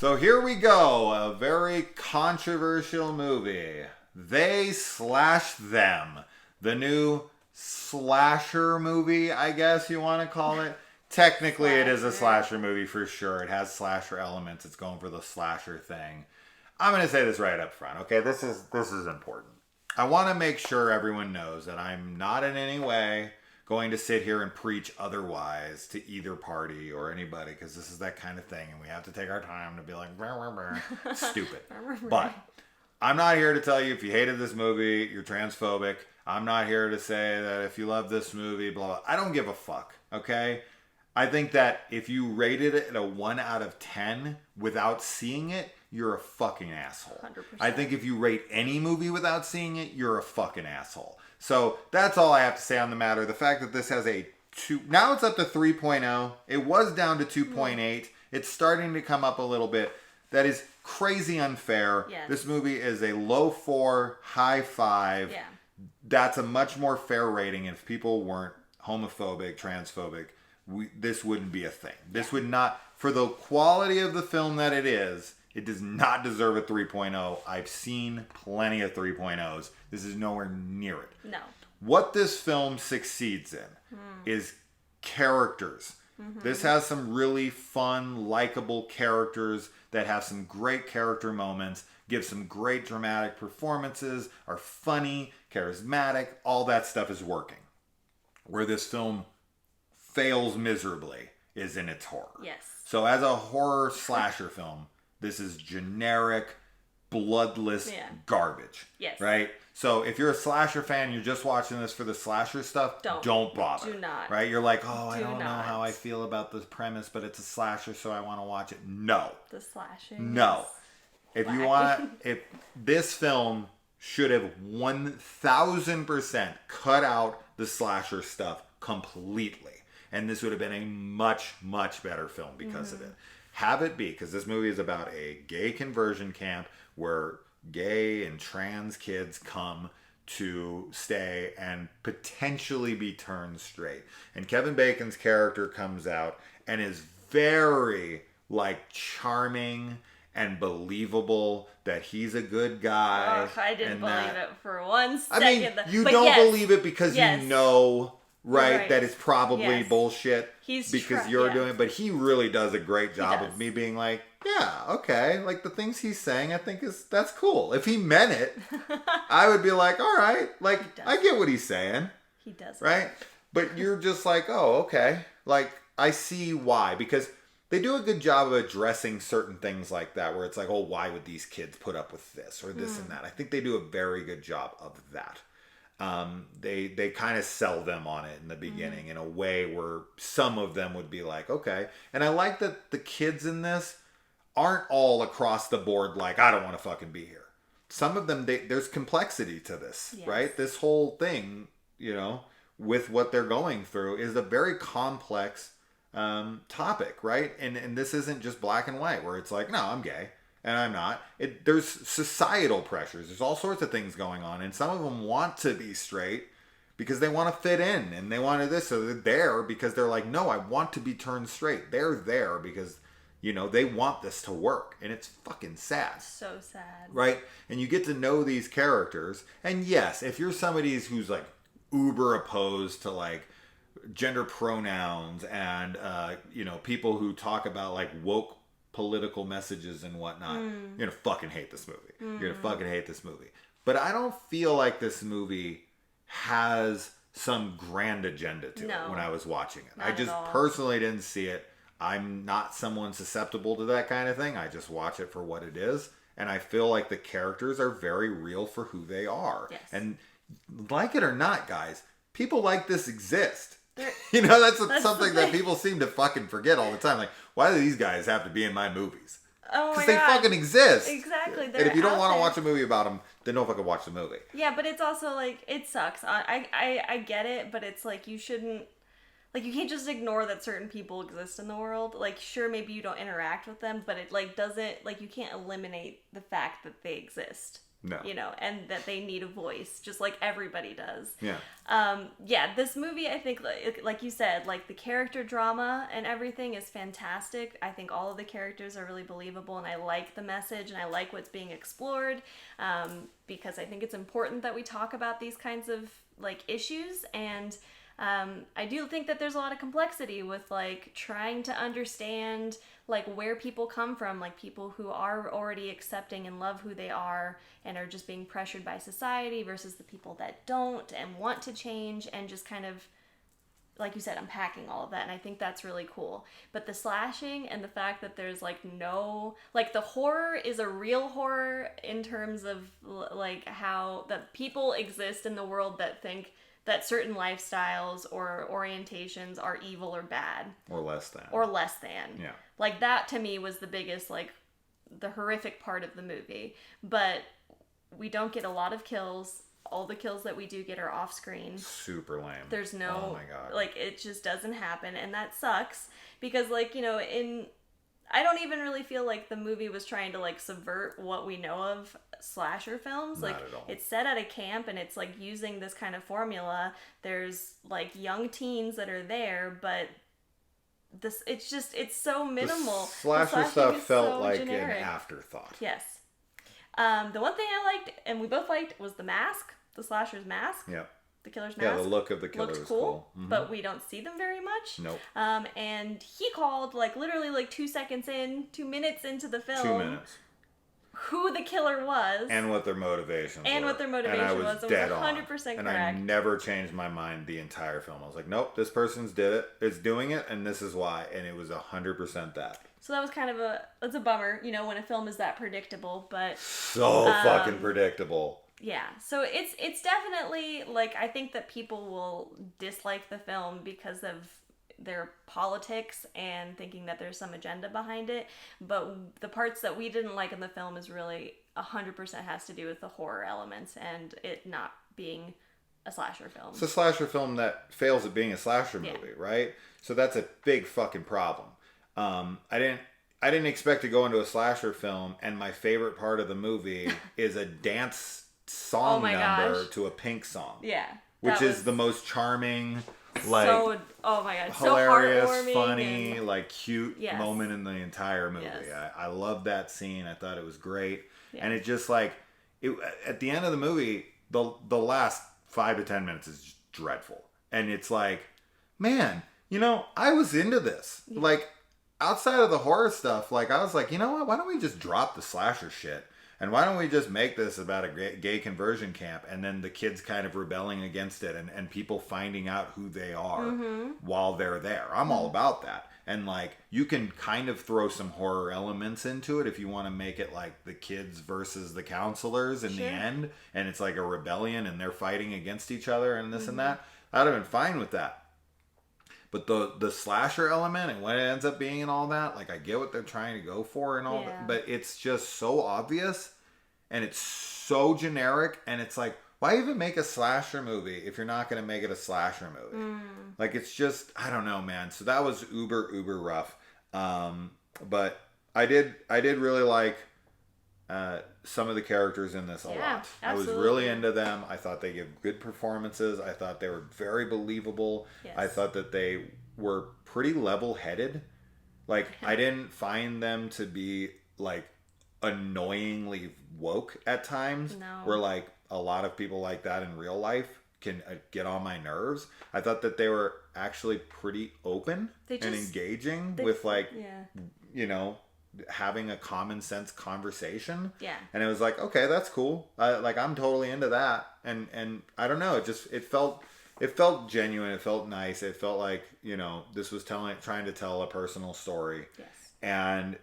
So here we go, a very controversial movie. They Slash Them. The new slasher movie, I guess you want to call it. Technically, it is a slasher movie for sure. It has slasher elements. It's going for the slasher thing. I'm going to say this right up front, okay? This is important. I want to make sure everyone knows that I'm not in any way going to sit here and preach otherwise to either party or anybody, because this is that kind of thing and we have to take our time to be like stupid. But I'm not here to tell you if you hated this movie you're transphobic. I'm not here to say that if you love this movie blah blah. I don't give a fuck, okay? I think that if you rated it at a 1 out of 10 without seeing it, you're a fucking asshole. 100%. I think if you rate any movie without seeing it, you're a fucking asshole. So that's all I have to say on the matter. The fact that this has a 2, now it's up to 3.0. It was down to 2.8. It's starting to come up a little bit. That is crazy unfair. Yes. This movie is a low 4, high 5. Yeah. That's a much more fair rating. If people weren't homophobic, transphobic, this wouldn't be a thing. This would not, for the quality of the film that it is, it does not deserve a 3.0. I've seen plenty of 3.0s. This is nowhere near it. No. What this film succeeds in is characters. This has some really fun, likable characters that have some great character moments, give some great dramatic performances, are funny, charismatic. All that stuff is working. Where this film fails miserably is in its horror. Yes. So as a horror slasher film, this is generic, bloodless garbage. Yes. Right? So if you're a slasher fan, you're just watching this for the slasher stuff, don't bother. Do not. Right? You're like, oh, I Do don't know not. how I feel about this premise, but it's a slasher, so I want to watch it. No. The slashing. No. If you Whack. want to, if this film should have 1000% cut out the slasher stuff completely. And this would have been a much, much better film because of it. Have it be, because this movie is about a gay conversion camp where gay and trans kids come to stay and potentially be turned straight. And Kevin Bacon's character comes out and is very, charming and believable that he's a good guy. Oh, I didn't and believe that, it for 1 second. I mean, you But don't yes, believe it because yes. you know, Right. that it's probably Yes. bullshit. He's because try- you're yeah. doing it, but he really does a great job does. of me being like, yeah, okay, like the things he's saying, I think that's cool. If he meant it, I would be like, all right, like does. I get what he's saying, He does. right? But you're just like, oh, okay, like I see why, because they do a good job of addressing certain things like that, where it's like, oh, why would these kids put up with this or this and that? I think they do a very good job of that. They kind of sell them on it in the beginning in a way where some of them would be like, okay. And I like that the kids in this aren't all across the board like, I don't want to fucking be here. Some of them, there's complexity to this, Yes. right? This whole thing, with what they're going through is a very complex topic, right? And this isn't just black and white where it's like, no, I'm gay. And I'm not. There's societal pressures. There's all sorts of things going on. And some of them want to be straight because they want to fit in. And they want to this. So they're there because they're like, no, I want to be turned straight. They're there because, they want this to work. And it's fucking sad. So sad. Right? And you get to know these characters. And yes, if you're somebody who's like uber opposed to gender pronouns and, people who talk about woke political messages and whatnot, you're gonna fucking hate this movie. You're gonna fucking hate this movie. But I don't feel like this movie has some grand agenda to it when I was watching it. Not I just at all. personally didn't see it. I'm not someone susceptible to that kind of thing. I just watch it for what it is. And I feel like the characters are very real for who they are. Yes. And like it or not, guys, people like this exist. They're- That's That's something the that thing. people seem to fucking forget all the time. Like, why do these guys have to be in my movies? Oh my Because they God. fucking exist. Exactly. And if you don't want to to watch a movie about them, then don't fucking watch the movie. Yeah, but it's also it sucks. I get it, but it's you shouldn't. You can't just ignore that certain people exist in the world. Sure, maybe you don't interact with them, but it doesn't, you can't eliminate the fact that they exist. No. You know, and that they need a voice, just like everybody does. Yeah. Yeah, this movie, I think, like you said, like the character drama and everything is fantastic. I think all of the characters are really believable, and I like the message, and I like what's being explored, because I think it's important that we talk about these kinds of like issues, and I do think that there's a lot of complexity with like trying to understand like where people come from, like people who are already accepting and love who they are and are just being pressured by society versus the people that don't and want to change, and just kind of, like you said, unpacking all of that. And I think that's really cool. But the slashing and the fact that there's like no, like the horror is a real horror in terms of like how that people exist in the world that think that certain lifestyles or orientations are evil or bad. Or less than. Or less than. Yeah. Like that to me was the biggest, like, the horrific part of the movie. But we don't get a lot of kills. All the kills that we do get are off screen. Super lame. There's no, oh my God. like, it just doesn't happen. And that sucks because, like, you know, I don't even really feel like the movie was trying to like subvert what we know of slasher films. Not Like at all. it's set at a camp and it's like using this kind of formula. There's like young teens that are there, but it's so minimal. The slasher slashing stuff is felt so like generic. an afterthought. Yes. The one thing I liked and we both liked was the mask, the slasher's mask. Yep. The killer's Yeah, mask. the look of the killer Looked was cool, cool. Mhm. but we don't see them very much. Nope. And he called like literally like 2 minutes into the film. 2 minutes. Who the killer was. And what their motivations were. And what their motivation and I was. It was dead 100% on. correct. And I never changed my mind the entire film. I was like, nope, this person's did it. It's doing it, and this is why. And it was 100% that. So that was kind of it's a bummer, you know, when a film is that predictable, but So fucking predictable. yeah. So it's definitely like I think that people will dislike the film because of their politics and thinking that there's some agenda behind it, but the parts that we didn't like in the film is really 100% has to do with the horror elements and it not being a slasher film. It's a slasher film that fails at being a slasher Yeah. movie, right? So that's a big fucking problem. I didn't expect to go into a slasher film and my favorite part of the movie is a dance song Oh my number gosh. to a Pink song. Yeah. Which that is was the most charming, like so, oh my god, hilarious, so heartwarming funny, and- like cute Yes. moment in the entire movie. Yes. I loved that scene. I thought it was great. Yeah. And it just like at the end of the movie, the last 5 to 10 minutes is just dreadful. And it's like, man, you know, I was into this. Yeah. Like outside of the horror stuff, like I was like, you know what? Why don't we just drop the slasher shit? And why don't we just make this about a gay conversion camp and then the kids kind of rebelling against it and people finding out who they are while they're there. I'm all about that. And like you can kind of throw some horror elements into it if you want to make it like the kids versus the counselors in the end. And it's like a rebellion and they're fighting against each other and this and that. I'd have been fine with that. But the slasher element and what it ends up being and all that, like I get what they're trying to go for and all that, but it's just so obvious and it's so generic and it's like, why even make a slasher movie if you're not going to make it a slasher movie? Like it's just, I don't know, man. So that was uber rough. But I did really like some of the characters in this a lot. I was really into them. I thought they gave good performances. I thought they were very believable. Yes. I thought that they were pretty level-headed. Like I didn't find them to be like annoyingly woke at times. No. Where like a lot of people like that in real life can get on my nerves. I thought that they were actually pretty open and engaging with like, you know, having a common sense conversation. Yeah. And it was like, okay, that's cool. Like I'm totally into that. And I don't know, it felt genuine. It felt nice. It felt like, you know, this was trying to tell a personal story. Yes. And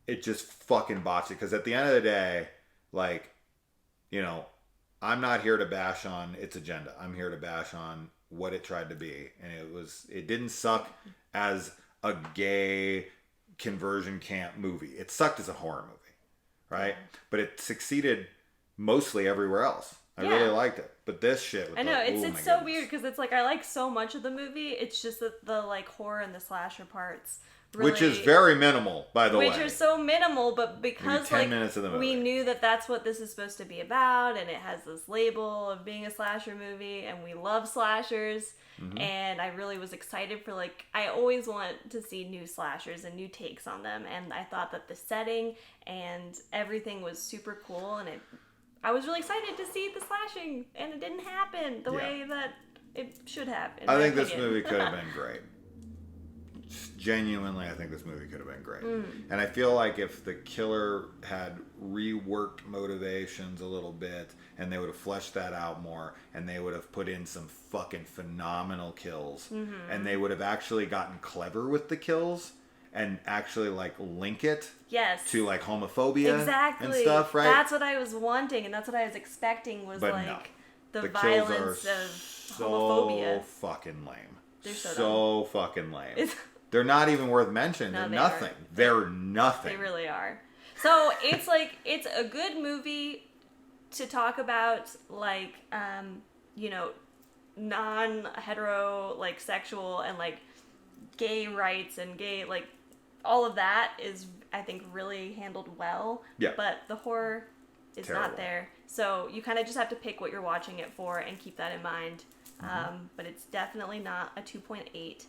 it just fucking botched it. Because at the end of the day, like, you know, I'm not here to bash on its agenda. I'm here to bash on what it tried to be. And it didn't suck as a gay conversion camp movie. It sucked as a horror movie, right? Yeah. But it succeeded mostly everywhere else. I really liked it. But this shit with I know, it's so goodness. weird because it's like I like so much of the movie. It's just that the like horror and the slasher parts really, which is very minimal, by the way. which are so minimal, but because 10 like minutes of the movie. we knew that that's what this is supposed to be about, and it has this label of being a slasher movie, and we love slashers. And I really was excited for, like, I always want to see new slashers and new takes on them, and I thought that the setting and everything was super cool, and I was really excited to see the slashing, and it didn't happen the way that it should have. I think this movie could have been great. Genuinely, I think this movie could have been great. And I feel like if the killer had reworked motivations a little bit, and they would have fleshed that out more, and they would have put in some fucking phenomenal kills, and they would have actually gotten clever with the kills, and actually like link it to like homophobia and stuff, right? That's what I was wanting, and that's what I was expecting was but like no. the kills violence are of so homophobia. fucking lame. They're so fucking lame. They're not even worth mentioning. No, They're they nothing. are. They're nothing. They really are. So it's like, it's a good movie to talk about, like, you know, non-hetero, like, sexual and, like, gay rights and gay, like, all of that is, I think, really handled well. Yeah. But the horror is Terrible. not there. So you kind of just have to pick what you're watching it for and keep that in mind. But it's definitely not a 2.8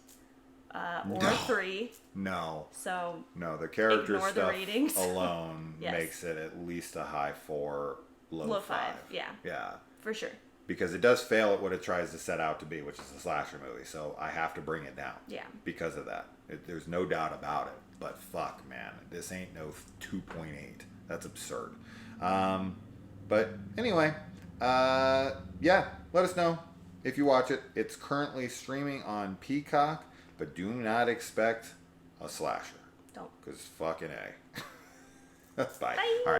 or a 3. No. So The character ignore the stuff ratings. alone Yes. makes it at least a high 4, low 5. 5. Yeah. Yeah. For sure. Because it does fail at what it tries to set out to be, which is a slasher movie. So I have to bring it down. Yeah. Because of that. There's no doubt about it. But fuck, man. This ain't no 2.8. That's absurd. But anyway, yeah, let us know if you watch it. It's currently streaming on Peacock, but do not expect a slasher. Don't. Because fucking A. Bye. Bye. All right.